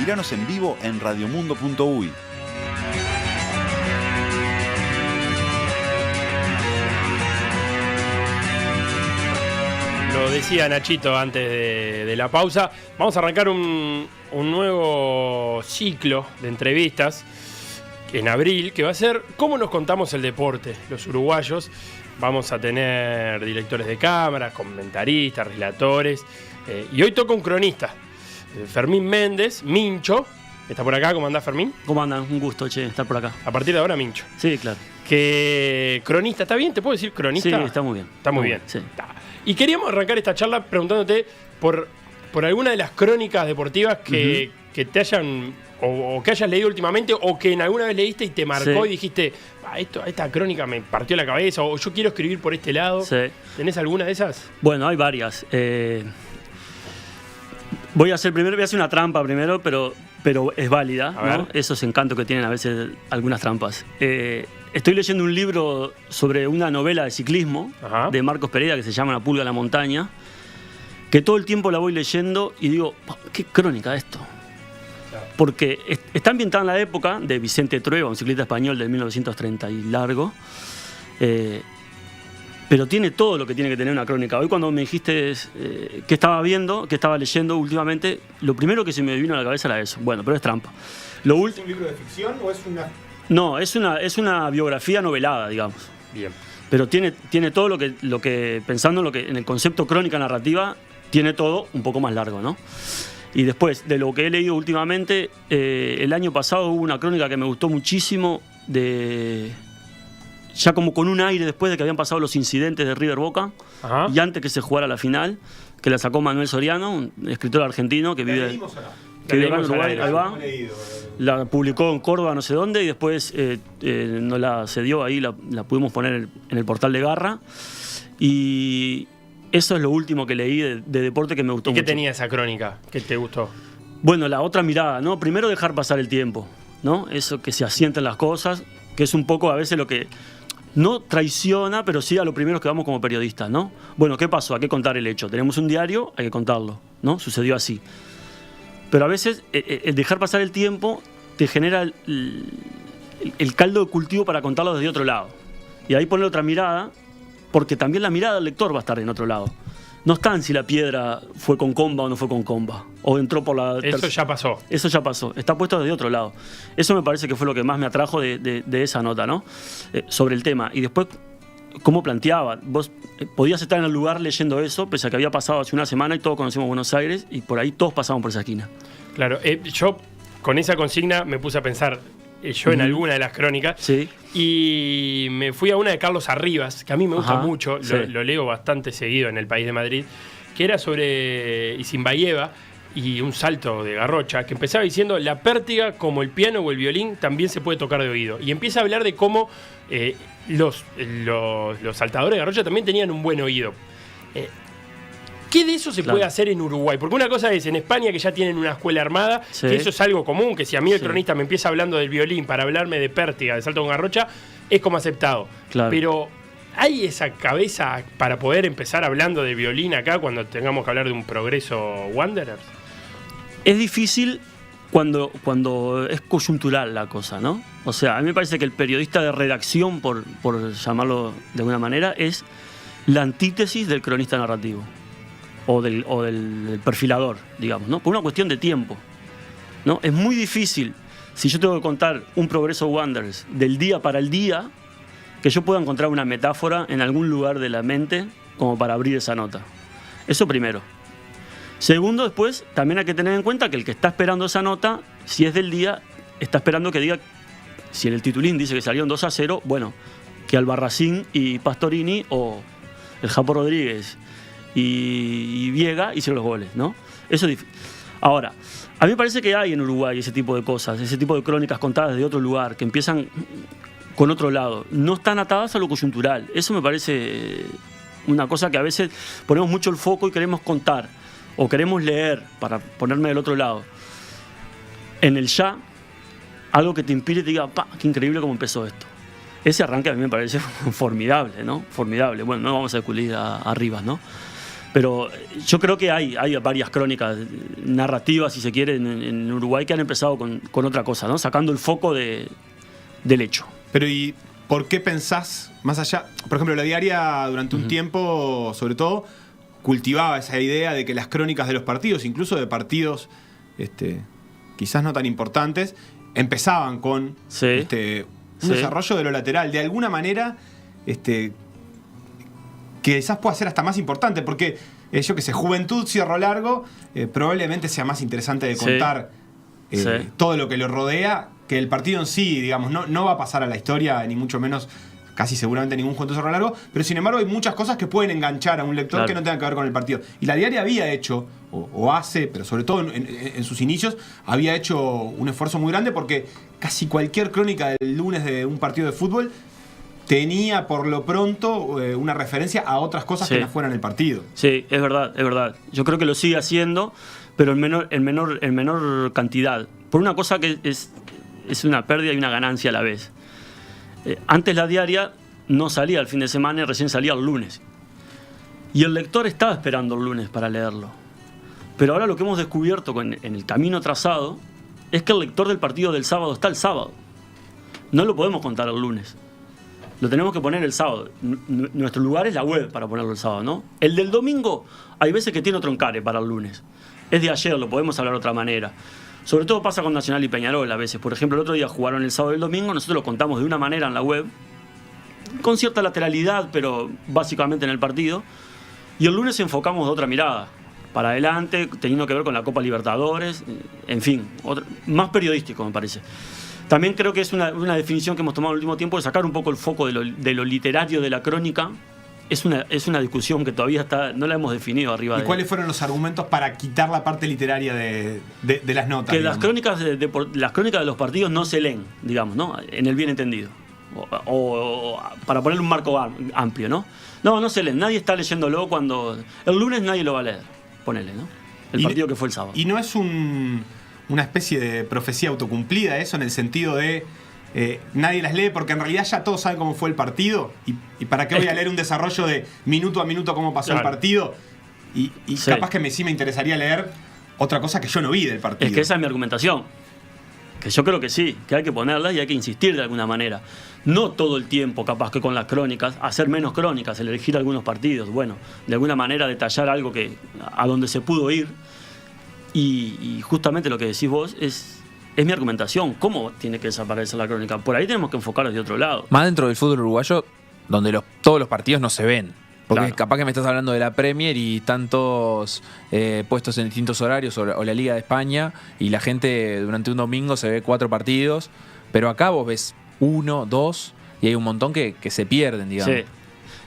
Míranos en vivo en radiomundo.uy. Lo decía Nachito antes de la pausa, vamos a arrancar un nuevo ciclo de entrevistas en abril, que va a ser cómo nos contamos el deporte, los uruguayos. Vamos a tener directores de cámara, comentaristas, relatores, y hoy toca un cronista, Fermín Méndez, Mincho. ¿Está por acá? ¿Cómo andás, Fermín? ¿Cómo andan? Un gusto, che, estar por acá. A partir de ahora, Mincho. Sí, claro. Que cronista, ¿está bien? ¿Te puedo decir cronista? Sí, está muy bien. Está muy bien. Sí. Y queríamos arrancar esta charla preguntándote por alguna de las crónicas deportivas que te hayan, o que hayas leído últimamente, o que en alguna vez leíste y te marcó y dijiste, esta crónica me partió la cabeza, o yo quiero escribir por este lado. Sí. ¿Tenés alguna de esas? Bueno, hay varias. Voy a hacer una trampa primero, pero es válida, ¿no? Esos encantos que tienen a veces algunas trampas. Estoy leyendo un libro sobre una novela de ciclismo de Marcos Pereira que se llama La pulga en la montaña, que todo el tiempo la voy leyendo y digo, ¿qué crónica esto? Porque está ambientada en la época de Vicente Trueba, un ciclista español de 1930 y largo, pero tiene todo lo que tiene que tener una crónica. Hoy cuando me dijiste qué estaba viendo, qué estaba leyendo últimamente, lo primero que se me vino a la cabeza era eso. Bueno, pero es trampa. ¿Es un libro de ficción o es una...? No, es una biografía novelada, digamos. Bien. Pero tiene todo lo que pensando en el concepto crónica narrativa, tiene todo un poco más largo, ¿no? Y después, de lo que he leído últimamente, el año pasado hubo una crónica que me gustó muchísimo, ya como con un aire después de que habían pasado los incidentes de River Boca, y antes que se jugara la final, que la sacó Manuel Soriano, un escritor argentino que vive en Uruguay, ahí va. La publicó en Córdoba, no sé dónde, y después nos la cedió ahí, la pudimos poner en el portal de Garra. Y eso es lo último que leí de deporte que me gustó mucho. ¿Y qué tenía esa crónica que te gustó? Bueno, la otra mirada, ¿no? Primero dejar pasar el tiempo, ¿no? Eso, que se asienten las cosas, que es un poco a veces lo que no traiciona, pero sí a lo primero que vamos como periodistas, ¿no? Bueno, ¿qué pasó? Hay que contar el hecho. Tenemos un diario, hay que contarlo, ¿no? Sucedió así. Pero a veces el dejar pasar el tiempo te genera el caldo de cultivo para contarlo desde otro lado. Y ahí poner otra mirada, porque también la mirada del lector va a estar en otro lado. No está en si la piedra fue con comba o no fue con comba. O entró por la... Eso ya pasó. Eso ya pasó. Está puesto desde otro lado. Eso me parece que fue lo que más me atrajo de esa nota, ¿no? Sobre el tema. Y después, ¿cómo planteaba? Vos podías estar en el lugar leyendo eso, pese a que había pasado hace una semana y todos conocemos Buenos Aires, y por ahí todos pasamos por esa esquina. Claro. Yo con esa consigna me puse a pensar... yo en alguna de las crónicas, sí. Y me fui a una de Carlos Arribas, que a mí me gusta mucho, sí. lo leo bastante seguido en El País de Madrid, que era sobre Isinbayeva y un salto de Garrocha, que empezaba diciendo, la pértiga, como el piano o el violín, también se puede tocar de oído. Y empieza a hablar de cómo los saltadores de Garrocha también tenían un buen oído. ¿Qué de eso se puede hacer en Uruguay? Porque una cosa es en España, que ya tienen una escuela armada, que eso es algo común, que si a mí el cronista me empieza hablando del violín para hablarme de pértiga, de salto con Garrocha, es como aceptado. Claro. Pero ¿hay esa cabeza para poder empezar hablando de violín acá cuando tengamos que hablar de un progreso Wanderers? Es difícil cuando es coyuntural la cosa, ¿no? O sea, a mí me parece que el periodista de redacción, por llamarlo de alguna manera, es la antítesis del cronista narrativo. O del perfilador, digamos, ¿no? Por una cuestión de tiempo, ¿no? Es muy difícil, si yo tengo que contar un progreso Wanderers del día para el día, que yo pueda encontrar una metáfora en algún lugar de la mente como para abrir esa nota. Eso primero. Segundo, después, también hay que tener en cuenta que el que está esperando esa nota, si es del día, está esperando que diga, si en el titulín dice que salieron 2-0, bueno, que Albarracín y Pastorini o el Japo Rodríguez y Viega hicieron los goles, ¿no? Eso es difícil. Ahora, a mí me parece que hay en Uruguay ese tipo de cosas, ese tipo de crónicas contadas de otro lugar, que empiezan con otro lado. No están atadas a lo coyuntural. Eso me parece una cosa que a veces ponemos mucho el foco y queremos contar, o queremos leer para ponerme del otro lado. En el ya, algo que te inspire y te diga, ¡pah! ¡Qué increíble cómo empezó esto! Ese arranque a mí me parece formidable, ¿no? Formidable. Bueno, no vamos a descubrir a Rivas, ¿no? Pero yo creo que hay varias crónicas narrativas, si se quiere, en Uruguay que han empezado con otra cosa, ¿no? Sacando el foco del hecho. Pero ¿y por qué pensás más allá? Por ejemplo, La Diaria durante un tiempo, sobre todo, cultivaba esa idea de que las crónicas de los partidos, incluso de partidos quizás no tan importantes, empezaban con un desarrollo de lo lateral. De alguna manera, quizás pueda ser hasta más importante, porque yo que sé, Juventud, Cerro Largo, probablemente sea más interesante de contar todo lo que lo rodea, que el partido en sí, digamos, no va a pasar a la historia, ni mucho menos, casi seguramente ningún Juventud Cerro Largo, pero sin embargo hay muchas cosas que pueden enganchar a un lector que no tengan que ver con el partido. Y La Diaria había hecho, o hace, pero sobre todo en sus inicios, había hecho un esfuerzo muy grande porque casi cualquier crónica del lunes de un partido de fútbol tenía por lo pronto una referencia a otras cosas que no fueran el partido. Sí, es verdad, es verdad. Yo creo que lo sigue haciendo, pero en menor cantidad. Por una cosa que es una pérdida y una ganancia a la vez. Antes La Diaria no salía el fin de semana y recién salía el lunes. Y el lector estaba esperando el lunes para leerlo. Pero ahora lo que hemos descubierto en el camino trazado es que el lector del partido del sábado está el sábado. No lo podemos contar el lunes. Lo tenemos que poner el sábado. Nuestro lugar es la web para ponerlo el sábado, ¿no? El del domingo hay veces que tiene otro encare para el lunes. Es de ayer, lo podemos hablar de otra manera. Sobre todo pasa con Nacional y Peñarol a veces. Por ejemplo, el otro día jugaron el sábado y el domingo, nosotros lo contamos de una manera en la web, con cierta lateralidad, pero básicamente en el partido. Y el lunes enfocamos de otra mirada, para adelante, teniendo que ver con la Copa Libertadores, en fin, más periodístico me parece. También creo que es una definición que hemos tomado en el último tiempo de sacar un poco el foco de lo literario de la crónica. Es una discusión que todavía no la hemos definido arriba. ¿Y cuáles fueron los argumentos para quitar la parte literaria de las notas? Que las crónicas de los partidos no se leen, digamos, ¿no? En el bien entendido. O para ponerle un marco amplio, ¿no? No se leen. Nadie está leyéndolo cuando... El lunes nadie lo va a leer, ponele, ¿no? El partido que fue el sábado. ¿Y no es una especie de profecía autocumplida eso, en el sentido de nadie las lee porque en realidad ya todos saben cómo fue el partido y para qué voy a leer un desarrollo de minuto a minuto cómo pasó el partido y capaz que sí me interesaría leer otra cosa que yo no vi del partido? Es que esa es mi argumentación, que yo creo que sí, que hay que ponerla y hay que insistir de alguna manera. No todo el tiempo, capaz que con las crónicas, hacer menos crónicas, elegir algunos partidos, bueno, de alguna manera detallar algo a donde se pudo ir. Y justamente lo que decís vos es mi argumentación. ¿Cómo tiene que desaparecer la crónica? Por ahí tenemos que enfocar desde otro lado. Más dentro del fútbol uruguayo, donde todos los partidos no se ven. Porque capaz que me estás hablando de la Premier y tantos puestos en distintos horarios, o la Liga de España, y la gente durante un domingo se ve 4 partidos, pero acá vos ves 1, 2, y hay un montón que se pierden, digamos. Sí.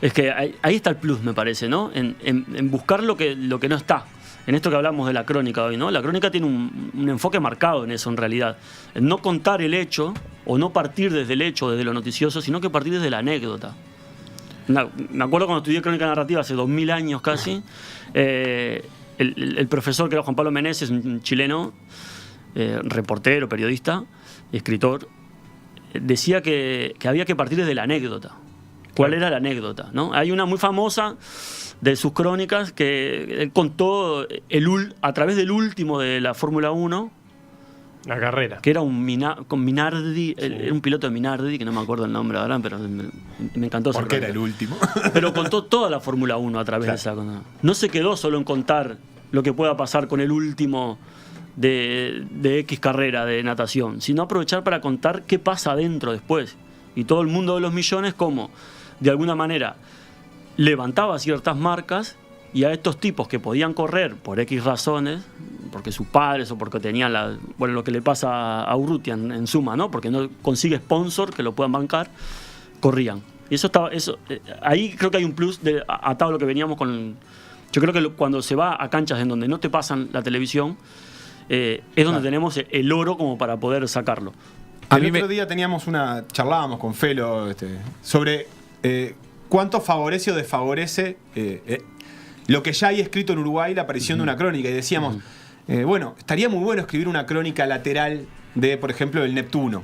Es que ahí está el plus, me parece, ¿no? En buscar lo que no está. En esto que hablamos de la crónica hoy, ¿no? La crónica tiene un enfoque marcado en eso, en realidad. En no contar el hecho, o no partir desde el hecho, desde lo noticioso, sino que partir desde la anécdota. Me acuerdo cuando estudié crónica narrativa hace 2000 años casi, el profesor, que era Juan Pablo Meneses, un chileno, reportero, periodista, escritor, decía que había que partir desde la anécdota. ¿Cuál era la anécdota, no? Hay una muy famosa de sus crónicas que él contó a través del último de la Fórmula 1. La carrera. Que era con Minardi, era un piloto de Minardi, que no me acuerdo el nombre ahora, pero me encantó. Porque era el último. Pero contó toda la Fórmula 1 a través de esa. No se quedó solo en contar lo que pueda pasar con el último de X carrera de natación, sino aprovechar para contar qué pasa adentro después. Y todo el mundo de los millones, cómo, de alguna manera, levantaba ciertas marcas, y a estos tipos que podían correr por X razones, porque sus padres o porque tenían lo que le pasa a Urrutia en suma, ¿no? Porque no consigue sponsor que lo puedan bancar, corrían. Y ahí creo que hay un plus atado a lo que veníamos con. Yo creo que cuando se va a canchas en donde no te pasan la televisión, es donde tenemos el oro como para poder sacarlo. El otro día charlábamos con Felo sobre cuánto favorece o desfavorece lo que ya hay escrito en Uruguay, la aparición de una crónica. Y decíamos, bueno, estaría muy bueno escribir una crónica lateral de, por ejemplo, el Neptuno.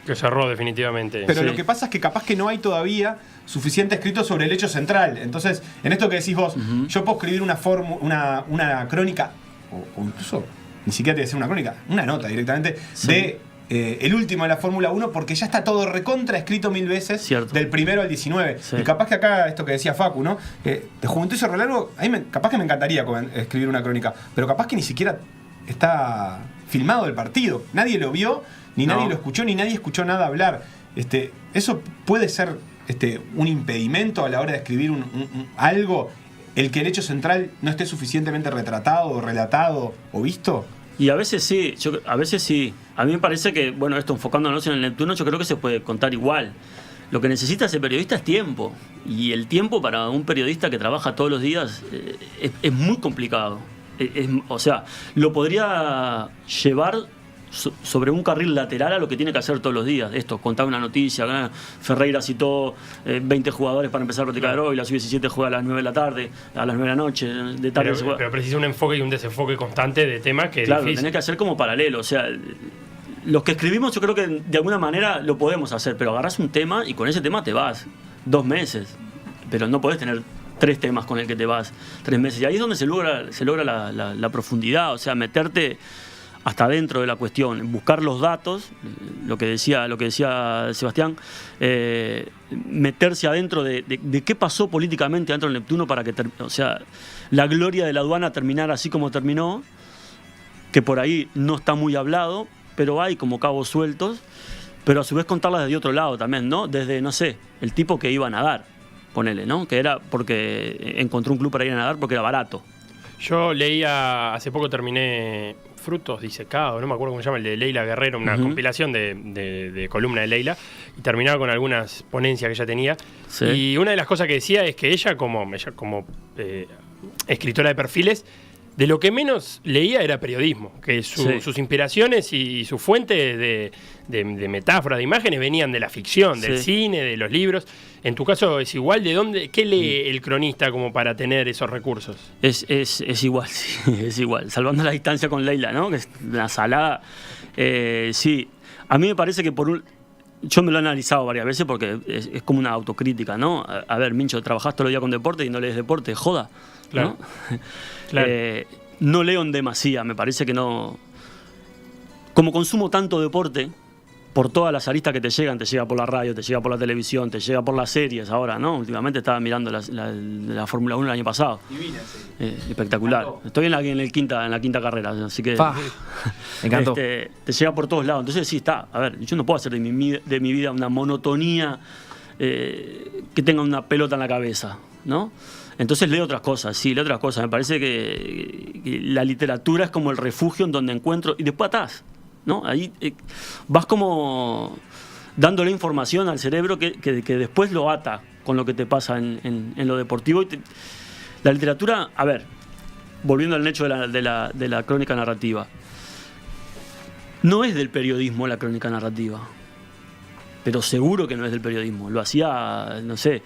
Que cerró definitivamente. Pero Sí. lo que pasa es que capaz que no hay todavía suficiente escrito sobre el hecho central. Entonces, en esto que decís vos, yo puedo escribir una crónica, o incluso ni siquiera te voy a decir una crónica, una nota directamente, de el último de la Fórmula 1, porque ya está todo recontra escrito 1000 veces, Cierto. del primero al 19. Sí. Y capaz que acá, esto que decía Facu, ¿no? De Juventud y Cerro Largo, a mí capaz que me encantaría escribir una crónica, pero capaz que ni siquiera está filmado el partido. Nadie lo vio, ni nadie lo escuchó, ni nadie escuchó nada hablar. Eso puede ser un impedimento a la hora de escribir algo, el que el hecho central no esté suficientemente retratado, o relatado o visto. Y a veces sí, a veces sí. A mí me parece que, bueno, esto enfocándonos en el Neptuno, yo creo que se puede contar igual. Lo que necesita ese periodista es tiempo. Y el tiempo para un periodista que trabaja todos los días es muy complicado. O sea, lo podría llevar sobre un carril lateral a lo que tiene que hacer todos los días. Esto, contar una noticia, Ferreira citó 20 jugadores para empezar a practicar hoy, la sub-17 juega a las 9 de la tarde, a las 9 de la noche, de tarde se juega. Pero precisa un enfoque y un desenfoque constante de temas que es claro, difícil. lo tenés que hacer como paralelo. O sea, los que escribimos yo creo que de alguna manera lo podemos hacer, pero agarrás un tema y con ese tema te vas 2 meses. Pero no podés tener 3 temas con el que te vas 3 meses. Y ahí es donde se logra la profundidad, o sea, meterte hasta dentro de la cuestión, buscar los datos, lo que decía Sebastián, meterse adentro de qué pasó políticamente dentro del Neptuno para que, o sea, la gloria de la aduana terminara así como terminó, que por ahí no está muy hablado, pero hay como cabos sueltos, pero a su vez contarlas desde otro lado también, ¿no? Desde, no sé, el tipo que iba a nadar, ponele, ¿no? Que era porque encontró un club para ir a nadar porque era barato. Yo leía, hace poco terminé Frutos Disecados, no me acuerdo cómo se llama, el de Leila Guerrero, una compilación de columna de Leila, y terminaba con algunas ponencias que ella tenía. Sí. Y una de las cosas que decía es que ella como escritora de perfiles, de lo que menos leía era periodismo, que sus inspiraciones y su fuente de metáforas, de imágenes venían de la ficción, del cine, de los libros. En tu caso es igual, ¿de dónde? ¿Qué lee el cronista como para tener esos recursos? Es igual, sí, es igual. Salvando la distancia con Leila, ¿no? Que es una salada. Sí, a mí me parece que yo me lo he analizado varias veces porque es como una autocrítica, ¿no? A ver, Mincho, trabajás todo el día con deporte y no lees deporte, joda. Claro. ¿No? Claro. No leo en demasía, me parece que no. Como consumo tanto deporte, por todas las aristas que te llega por la radio, te llega por la televisión, te llega por las series ahora, ¿no? Últimamente estaba mirando la Fórmula 1 el año pasado. Divina, sí. Espectacular. Estoy en la quinta carrera, así que me encantó. Te llega por todos lados. Entonces sí está. A ver, yo no puedo hacer de mi vida una monotonía que tenga una pelota en la cabeza, ¿no? Entonces leo otras cosas, sí, leo otras cosas. Me parece que la literatura es como el refugio en donde encuentro. Y después atás, ¿no? Ahí vas como dándole información al cerebro que después lo ata con lo que te pasa en lo deportivo. La literatura, a ver, volviendo al hecho de la crónica narrativa, no es del periodismo la crónica narrativa, pero seguro que no es del periodismo. Lo hacía, no sé,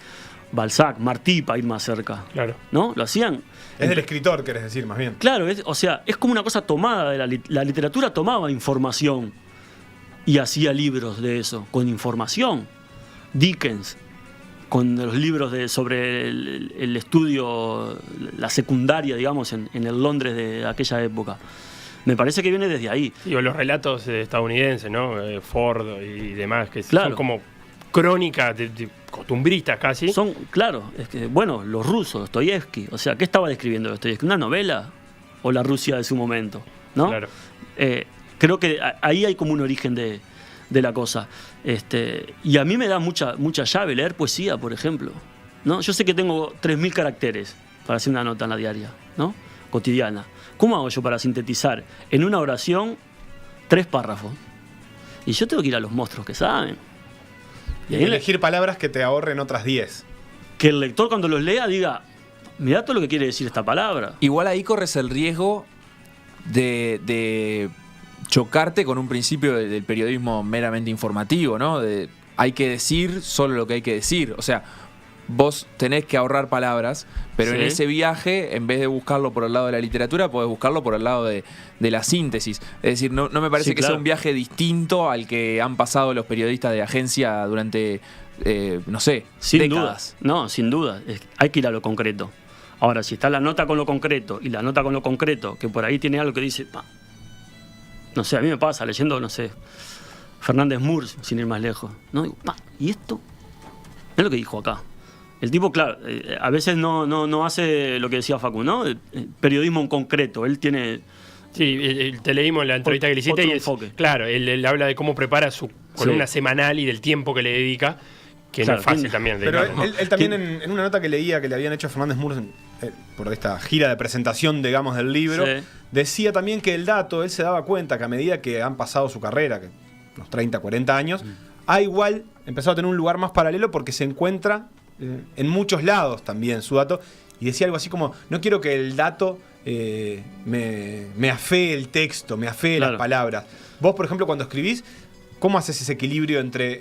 Balzac, Martí, para ir más cerca. Claro. ¿No? Lo hacían. Es del escritor, querés decir, más bien. Claro, o sea, es como una cosa tomada de la literatura tomaba información y hacía libros de eso, con información. Dickens, con los libros sobre el estudio, la secundaria, digamos, en el Londres de aquella época. Me parece que viene desde ahí. Sí, o los relatos estadounidenses, ¿no? Ford y demás, que claro, son como crónicas costumbristas casi. Son, claro, bueno, los rusos, Dostoyevsky. O sea, ¿qué estaba describiendo Dostoyevsky? ¿Una novela o la Rusia de su momento? ¿No? Claro. Creo que ahí hay como un origen de la cosa. Y a mí me da mucha llave leer poesía, por ejemplo, ¿no? Yo sé que tengo 3.000 caracteres para hacer una nota en la diaria, ¿no? Cotidiana. ¿Cómo hago yo para sintetizar en una oración 3 párrafos? Y yo tengo que ir a los monstruos que saben. Y elegir palabras que te ahorren otras 10. Que el lector cuando los lea diga, mirá todo lo que quiere decir esta palabra. Igual ahí corres el riesgo de chocarte con un principio del periodismo meramente informativo, ¿no? Hay que decir solo lo que hay que decir. O sea, vos tenés que ahorrar palabras, pero en ese viaje, en vez de buscarlo por el lado de la literatura, podés buscarlo por el lado de la síntesis. Es decir, no me parece que sea un viaje distinto al que han pasado los periodistas de agencia durante, no sé, décadas. No, sin duda. Hay que ir a lo concreto. Ahora, si está la nota con lo concreto y la nota con lo concreto, que por ahí tiene algo que dice, no sé, a mí me pasa leyendo, no sé, Fernández Murs, sin ir más lejos, ¿no? Digo, ¿y esto? Es lo que dijo acá. El tipo, claro, a veces no hace lo que decía Facu, ¿no? Periodismo en concreto. Él tiene... Sí, te leímos la entrevista que le hiciste y enfoque. Claro, él habla de cómo prepara su columna semanal y del tiempo que le dedica, que no es fácil también. Pero él también en una nota que leía que le habían hecho a Fernández Murs por esta gira de presentación, digamos, del libro, decía también que el dato, él se daba cuenta que a medida que han pasado su carrera, que unos 30, 40 años, ha igual empezado a tener un lugar más paralelo porque se encuentra en muchos lados también su dato, y decía algo así como, no quiero que el dato me afee el texto, me afee las palabras. Vos, por ejemplo, cuando escribís, ¿cómo haces ese equilibrio entre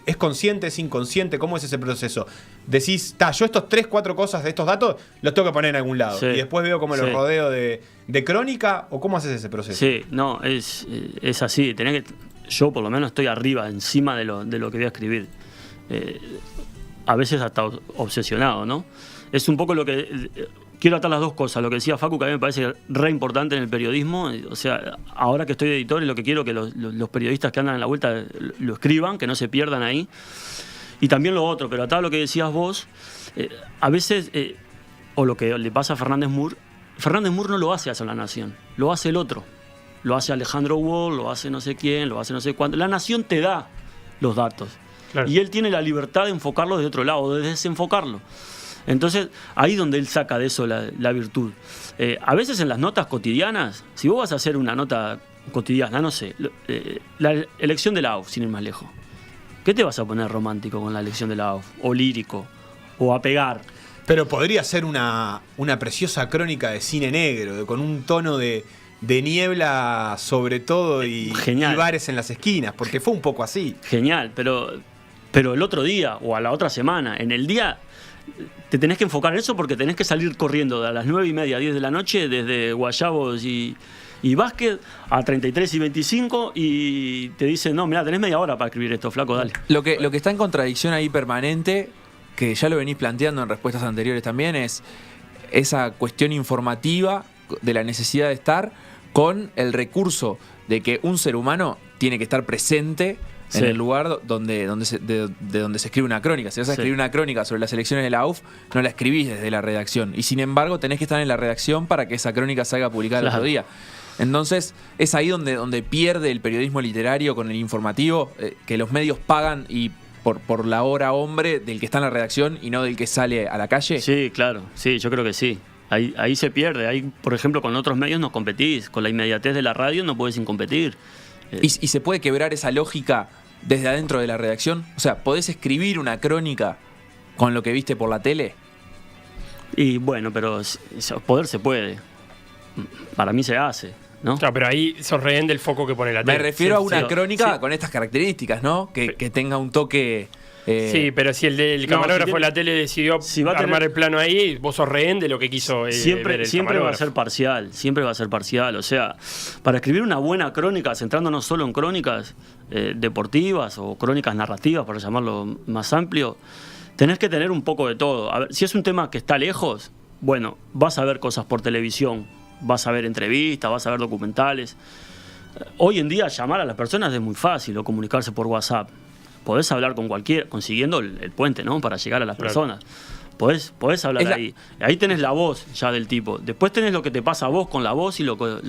¿es consciente, es inconsciente? ¿Cómo es ese proceso? Decís, yo estos 3, 4 cosas de estos datos los tengo que poner en algún lado. Y después veo cómo los rodeo de crónica, ¿o cómo haces ese proceso? Sí, no, es así. Yo por lo menos estoy arriba, encima de lo que voy a escribir. A veces hasta obsesionado, ¿no? Es un poco lo que... Quiero atar las dos cosas. Lo que decía Facu, que a mí me parece re importante en el periodismo. O sea, ahora que estoy de editor, es lo que quiero que los periodistas que andan en la vuelta lo escriban, que no se pierdan ahí. Y también lo otro, pero atar lo que decías vos, a veces, o lo que le pasa a Fernández Murs no lo hace a La Nación, lo hace el otro. Lo hace Alejandro Wall, lo hace no sé quién, lo hace no sé cuánto. La Nación te da los datos. Claro. Y él tiene la libertad de enfocarlo de otro lado, de desenfocarlo. Entonces, ahí es donde él saca de eso la virtud. A veces en las notas cotidianas, si vos vas a hacer una nota cotidiana, no sé, la elección de la AUF, sin ir más lejos, ¿qué te vas a poner romántico con la elección de la AUF? O lírico, o a pegar. Pero podría ser una preciosa crónica de cine negro, con un tono de niebla sobre todo y bares en las esquinas, porque fue un poco así. Genial, pero el otro día o a la otra semana, en el día... Te tenés que enfocar en eso porque tenés que salir corriendo a las 9:30, 10 de la noche desde Guayabos y Básquet a 33 y 25 y te dicen, no, mirá, tenés media hora para escribir esto, flaco, dale. Lo que está en contradicción ahí permanente, que ya lo venís planteando en respuestas anteriores también, es esa cuestión informativa de la necesidad de estar con el recurso de que un ser humano tiene que estar presente en el lugar donde se escribe una crónica. Si vas a escribir una crónica sobre las elecciones de la AUF, no la escribís desde la redacción. Y sin embargo, tenés que estar en la redacción para que esa crónica salga publicada el otro día. Entonces, es ahí donde pierde el periodismo literario con el informativo, que los medios pagan y por la hora hombre del que está en la redacción y no del que sale a la calle. Sí, claro. Sí, yo creo que sí. Ahí se pierde. Ahí, por ejemplo, con otros medios no competís. Con la inmediatez de la radio no podés competir. ¿Y se puede quebrar esa lógica desde adentro de la redacción? O sea, ¿podés escribir una crónica con lo que viste por la tele? Y bueno, pero poder se puede. Para mí se hace, ¿no? Claro, pero ahí sos rehén del foco que pone la tele. Me refiero a una crónica con estas características, ¿no? Que tenga un toque... Sí, pero si el camarógrafo de la tele decidió armar el plano ahí, vos sos rehén de lo que quiso siempre va a ser parcial, siempre va a ser parcial. O sea, para escribir una buena crónica, centrándonos solo en crónicas deportivas o crónicas narrativas, para llamarlo más amplio, tenés que tener un poco de todo. A ver, si es un tema que está lejos, bueno, vas a ver cosas por televisión, vas a ver entrevistas, vas a ver documentales. Hoy en día llamar a las personas es muy fácil, o comunicarse por WhatsApp. Podés hablar con cualquiera, consiguiendo el puente, ¿no? Para llegar a las personas. Podés hablar ahí. Ahí tenés la voz ya del tipo. Después tenés lo que te pasa a vos con la voz y lo que...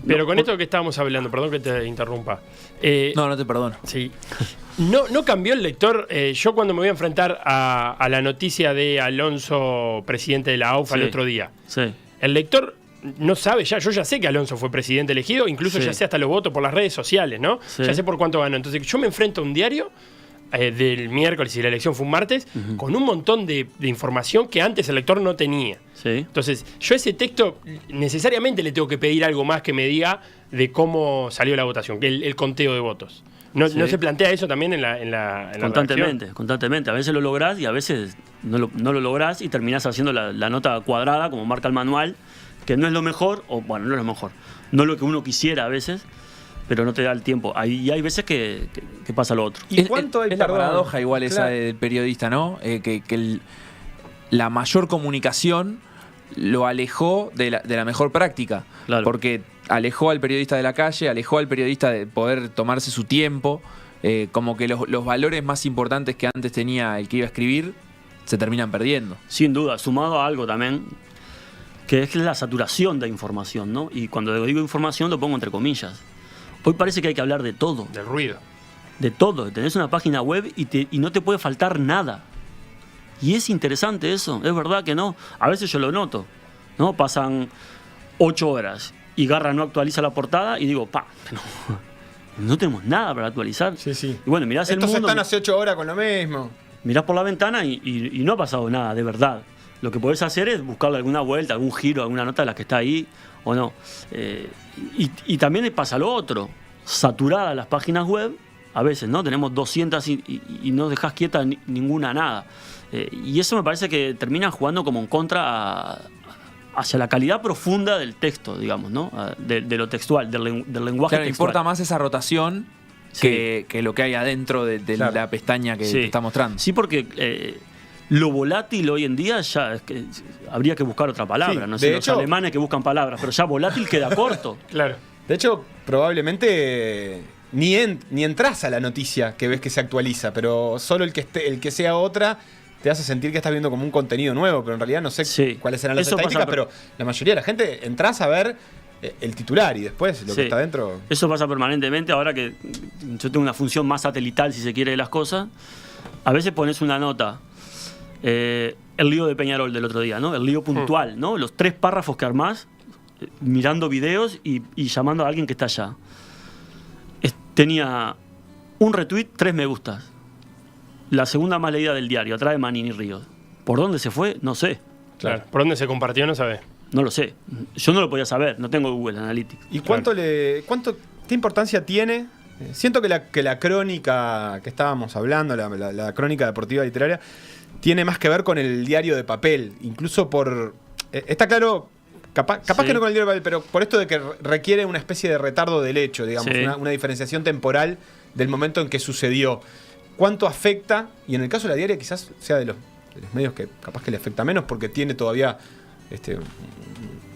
Pero con esto que estábamos hablando, perdón que te interrumpa. No te perdono. Sí. No cambió el lector. Yo cuando me voy a enfrentar a la noticia de Alonso, presidente de la AUF, el otro día, el lector no sabe ya. Yo ya sé que Alonso fue presidente elegido, incluso ya sé hasta los votos por las redes sociales, ¿no? Ya sé por cuánto ganó. Entonces yo me enfrento a un diario del miércoles, y la elección fue un martes, con un montón de información que antes el lector no tenía. Entonces, yo a ese texto necesariamente le tengo que pedir algo más que me diga de cómo salió la votación, el conteo de votos. ¿No Sí. se plantea eso también en la Constantemente. A veces lo lográs y a veces no lo lográs y terminás haciendo la nota cuadrada, como marca el manual, que no es lo mejor, o bueno, no es lo mejor, no es lo que uno quisiera a veces, pero no te da el tiempo. Y hay veces que pasa lo otro. ¿Y cuánto hay, es la perdón? paradoja igual esa Claro. del periodista, ¿no? La mayor comunicación lo alejó de la mejor práctica. Claro. Porque alejó al periodista de la calle, alejó al periodista de poder tomarse su tiempo. Como que los valores más importantes que antes tenía el que iba a escribir se terminan perdiendo. Sin duda, sumado a algo también, que es la saturación de información, ¿no? Y cuando digo información lo pongo entre comillas. Hoy parece que hay que hablar de todo. del ruido. De todo. Tenés una página web y no te puede faltar nada. Y es interesante eso, es verdad que no. A veces yo lo noto, ¿no? Pasan 8 horas y Garra no actualiza la portada y digo, no tenemos nada para actualizar. Sí, sí. Y bueno, mirás el Estos mundo, están hace 8 horas con lo mismo. mirás por la ventana y no ha pasado nada, de verdad. Lo que podés hacer es buscarle alguna vuelta, algún giro, alguna nota de las que está ahí o no. Y también pasa lo otro, saturadas las páginas web, a veces, ¿no? Tenemos 200 y no dejás quieta ninguna nada. Y eso me parece que termina jugando como en contra hacia la calidad profunda del texto, digamos, ¿no? De lo textual, del lenguaje Claro, textual. importa más esa rotación que lo que hay adentro de Claro. la pestaña que Sí. te está mostrando. Sí, porque lo volátil hoy en día ya es que habría que buscar otra palabra. Sí, No sé, de los hecho- alemanes que buscan palabras, pero ya volátil queda corto. Claro. De hecho, probablemente ni entras a la noticia que ves que se actualiza, pero solo el que sea otra te hace sentir que estás viendo como un contenido nuevo, pero en realidad no sé Sí. cuáles serán las Eso pasa estadísticas, pero la mayoría de la gente entras a ver el titular y después lo Sí. que está dentro. Eso pasa permanentemente. Ahora que yo tengo una función más satelital, si se quiere, de las cosas, a veces pones una nota. El lío de Peñarol del otro día, ¿no? El lío puntual, ¿no? Los 3 párrafos que armás, mirando videos y llamando a alguien que está allá. Tenía un retweet, 3 me gustas. La segunda más leída del diario, atrás de Manini Ríos. ¿Por dónde se fue? No sé. Claro. ¿Por dónde se compartió? No sabés. No lo sé. Yo no lo podía saber, no tengo Google Analytics. ¿Y qué importancia tiene? Siento que la crónica que estábamos hablando, la crónica deportiva literaria, tiene más que ver con el diario de papel. Incluso por... está claro, capaz Sí. que no con el diario de papel, pero por esto de que requiere una especie de retardo del hecho, digamos, Sí. una diferenciación temporal del momento en que sucedió. ¿Cuánto afecta? Y en el caso de la diaria quizás sea de los medios que capaz que le afecta menos porque tiene todavía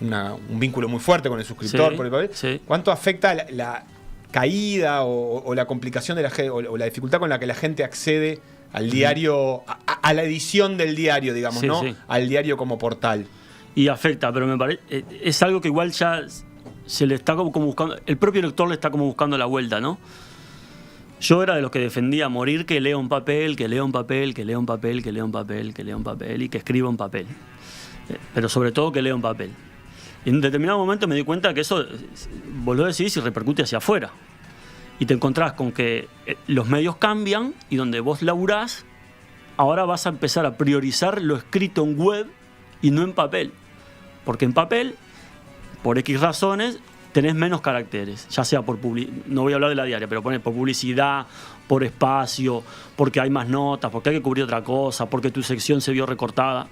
un vínculo muy fuerte con el suscriptor Sí, por el papel. sí. ¿Cuánto afecta la caída o la complicación de o la dificultad con la que la gente accede al diario, a la edición del diario, digamos, Sí, ¿no? sí. Al diario como portal. Y afecta, pero me parece es algo que igual ya se le está como buscando, el propio lector le está como buscando la vuelta, ¿no? Yo era de los que defendía a morir que lea un papel, que lea un papel, que lea un papel, que lea un papel, que lea un papel y que escriba un papel. Pero sobre todo que lea un papel. Y en un determinado momento me di cuenta que eso, vos lo decís y repercute hacia afuera. Y te encontrás con que los medios cambian y donde vos laburás, ahora vas a empezar a priorizar lo escrito en web y no en papel. Porque en papel, por X razones, tenés menos caracteres, ya sea por no voy a hablar de la diaria, pero por publicidad, por espacio, porque hay más notas, porque hay que cubrir otra cosa, porque tu sección se vio recortada.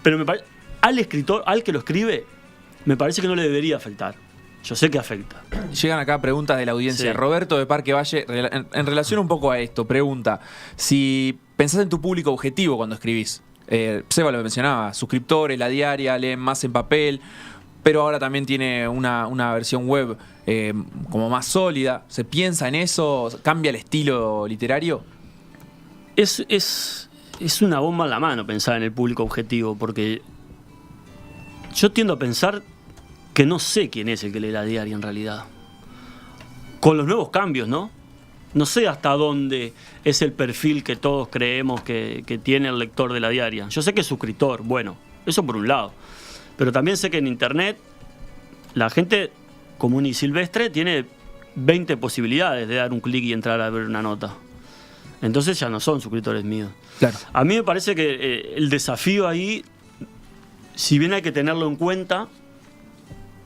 Pero me parece, al escritor, al que lo escribe, me parece que no le debería afectar. Yo sé que afecta. Llegan acá preguntas de la audiencia. Sí. Roberto de Parque Valle, en relación un poco a esto, pregunta si pensás en tu público objetivo cuando escribís. Seba lo mencionaba, suscriptores, la diaria, leen más en papel, pero ahora también tiene una versión web como más sólida. ¿Se piensa en eso? ¿Cambia el estilo literario? Es una bomba en la mano pensar en el público objetivo, porque yo tiendo a pensar que no sé quién es el que lee la diaria en realidad. Con los nuevos cambios, ¿no? No sé hasta dónde es el perfil que todos creemos que tiene el lector de la diaria. Yo sé que es suscriptor, bueno, eso por un lado. Pero también sé que en internet la gente común y silvestre tiene 20 posibilidades de dar un clic y entrar a ver una nota. Entonces ya no son suscriptores míos. Claro. A mí me parece que el desafío ahí, si bien hay que tenerlo en cuenta,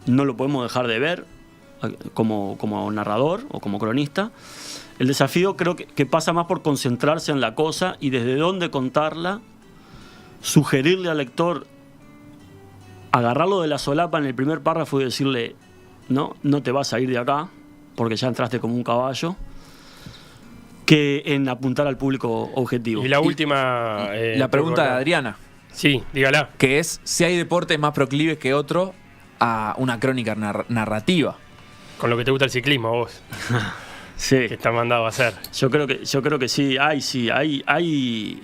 no lo podemos dejar de ver, como narrador o como cronista. El desafío creo que pasa más por concentrarse en la cosa y desde dónde contarla, sugerirle al lector, agarrarlo de la solapa en el primer párrafo y decirle, no te vas a ir de acá, porque ya entraste como un caballo, que en apuntar al público objetivo. Y la última... la pregunta de Adriana. Sí, dígala. Que es si hay deportes más proclives que otro a una crónica narrativa. Con lo que te gusta el ciclismo, vos. Sí. Que está mandado a hacer. Yo creo que sí. Hay.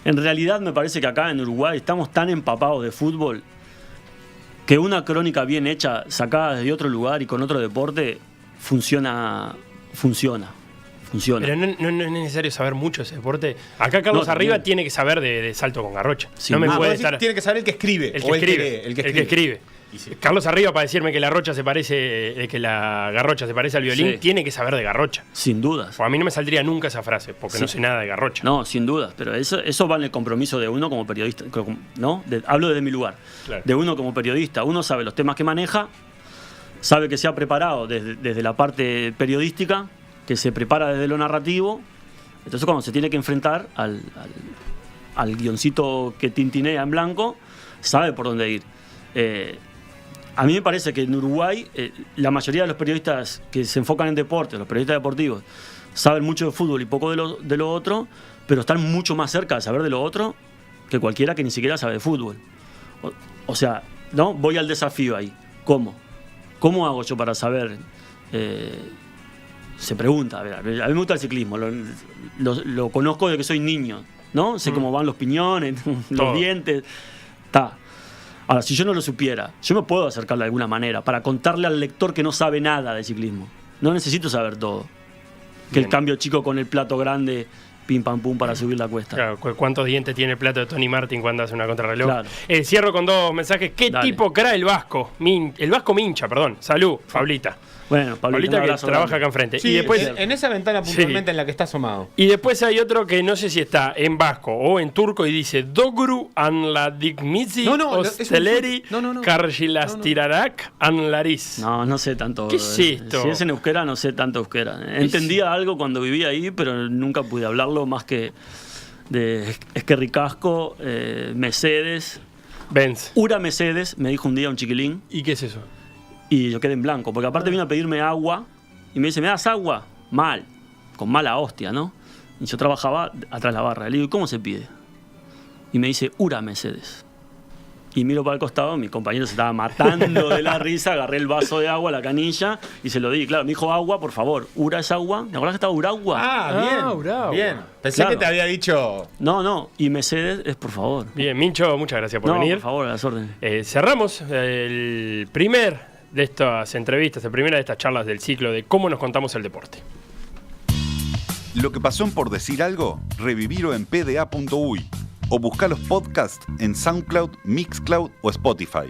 En realidad me parece que acá en Uruguay estamos tan empapados de fútbol que una crónica bien hecha, sacada de otro lugar y con otro deporte, funciona. Pero no es necesario saber mucho de ese deporte. Acá Carlos Arriba tiene que saber de salto con garrocha. Sí, no me puede estar... Tiene que saber el que escribe. El que escribe. Carlos Arriba, para decirme que la garrocha se parece al violín, Sí. tiene que saber de garrocha. Sin dudas. O a mí no me saldría nunca esa frase, porque no sé nada de garrocha. No, sin dudas. Pero eso va en el compromiso de uno como periodista, ¿no? Hablo desde mi lugar. Claro. De uno como periodista. Uno sabe los temas que maneja, sabe que se ha preparado desde la parte periodística, que se prepara desde lo narrativo. Entonces cuando se tiene que enfrentar al guioncito que tintinea en blanco, sabe por dónde ir. A mí me parece que en Uruguay la mayoría de los periodistas que se enfocan en deportes, los periodistas deportivos, saben mucho de fútbol y poco de lo otro, pero están mucho más cerca de saber de lo otro que cualquiera que ni siquiera sabe de fútbol. O sea, ¿no? Voy al desafío ahí. ¿Cómo? ¿Cómo hago yo para saber? Se pregunta, a mí me gusta el ciclismo, lo conozco desde que soy niño, ¿no? Sé cómo van los piñones, los dientes. Ahora, si yo no lo supiera, yo me puedo acercar de alguna manera para contarle al lector que no sabe nada de ciclismo. No necesito saber todo. Que el cambio chico con el plato grande, pim pam pum para subir la cuesta. Claro, ¿cuántos dientes tiene el plato de Tony Martin cuando hace una contrarreloj? Claro. Cierro con dos mensajes. ¿Qué tipo crae el Vasco? El Vasco Mincha, perdón. Salud, Pablita. Bueno, Pablita que trabaja acá enfrente. Sí, y después, en esa ventana puntualmente en la que está asomado. Y después hay otro que no sé si está en vasco o en turco y dice Dogru an la digmisi osteleri karjilastirarak an laris. No sé tanto. ¿Qué es esto? Si es en euskera, no sé tanto euskera. Entendía algo cuando vivía ahí, pero nunca pude hablarlo más que de Esquerricasco, Mercedes. Benz. Ura Mercedes, me dijo un día un chiquilín. ¿Y qué es eso? Y yo quedé en blanco, porque aparte vino a pedirme agua y me dice, ¿me das agua? Mal, con mala hostia, ¿no? Y yo trabajaba atrás de la barra. Le digo, ¿cómo se pide? Y me dice, Ura Mercedes. Y miro para el costado, mi compañero se estaba matando de la risa, agarré el vaso de agua, la canilla, y se lo di. Claro, me dijo agua, por favor. ¿Ura es agua? ¿Me acordás que estaba Uragua? Bien. Bien. Pensé que te había dicho... No. Y Mercedes es por favor. Bien, Mincho, muchas gracias por venir. Por favor, a las órdenes. Cerramos el primer de estas entrevistas, la primera de estas charlas del ciclo de cómo nos contamos el deporte. Lo que pasó en Por Decir Algo, revivirlo en pda.uy o buscar los podcasts en SoundCloud, Mixcloud o Spotify.